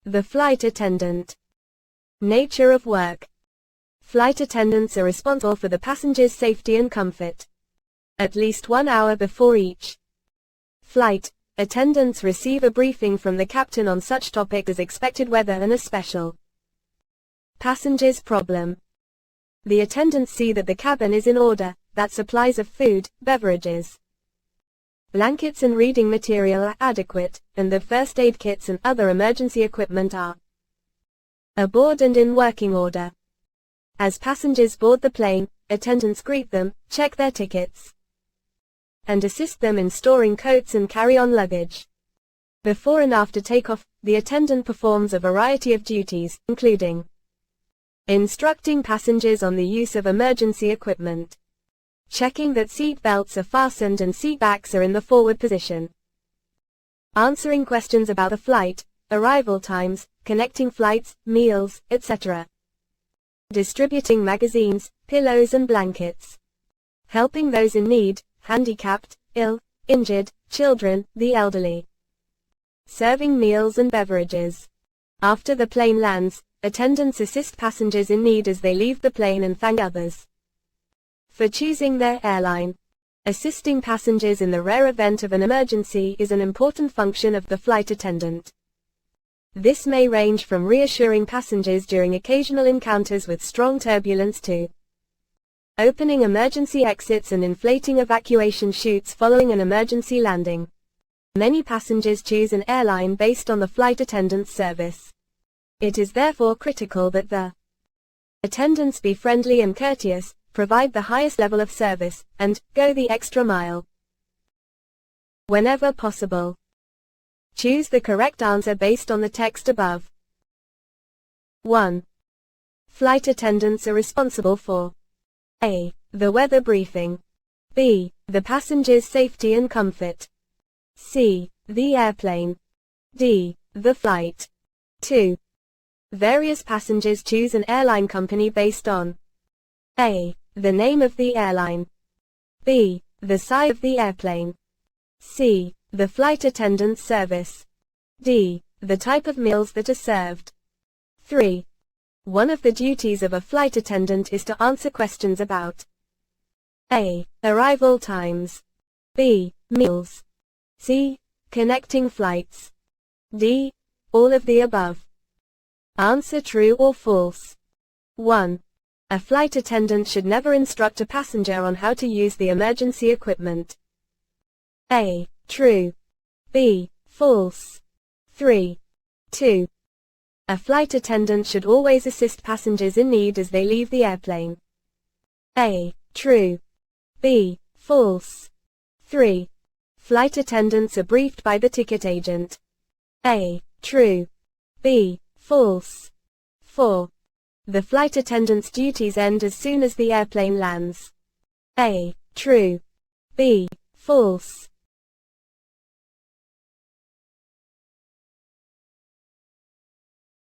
The flight attendant. Nature of work. Flight attendants are responsible for the passengers' safety and comfort. At least 1 hour before each flight, attendants receive a briefing from the captain on such topics as expected weather and a special passengers problem. The attendants see that the cabin is in order, that supplies of food, beverages, blankets and reading material are adequate, and the first aid kits and other emergency equipment are aboard and in working order. As passengers board the plane, attendants greet them, check their tickets, and assist them in storing coats and carry-on luggage. Before and after takeoff, the attendant performs a variety of duties, including instructing passengers on the use of emergency equipment, checking that seat belts are fastened and seat backs are in the forward position, answering questions about the flight, arrival times, connecting flights, meals, etc., distributing magazines, pillows and blankets, helping those in need, handicapped, ill, injured, children, the elderly, serving meals and beverages. After the plane lands, attendants assist passengers in need as they leave the plane and thank others for choosing their airline. Assisting passengers in the rare event of an emergency is an important function of the flight attendant. This may range from reassuring passengers during occasional encounters with strong turbulence to opening emergency exits and inflating evacuation chutes following an emergency landing. Many passengers choose an airline based on the flight attendant's service. It is therefore critical that the attendants be friendly and courteous, provide the highest level of service, and go the extra mile. Whenever possible, choose the correct answer based on the text above. 1. Flight attendants are responsible for A. The weather briefing. B. The passenger's safety and comfort. C. The airplane. D. The flight. 2. Various passengers choose an airline company based on A. The name of the airline. B. The size of the airplane. C. The flight attendant's service. D. The type of meals that are served. 3. One of the duties of a flight attendant is to answer questions about A. Arrival times. B. Meals. C. Connecting flights. D. All of the above. Answer true or false. 1. A flight attendant should never instruct a passenger on how to use the emergency equipment. A. True. B. False. 3. 2. A flight attendant should always assist passengers in need as they leave the airplane. A. True. B. False. 3. Flight attendants are briefed by the ticket agent. A. True. B. False. 4. The flight attendant's duties end as soon as the airplane lands. A. True. B. False.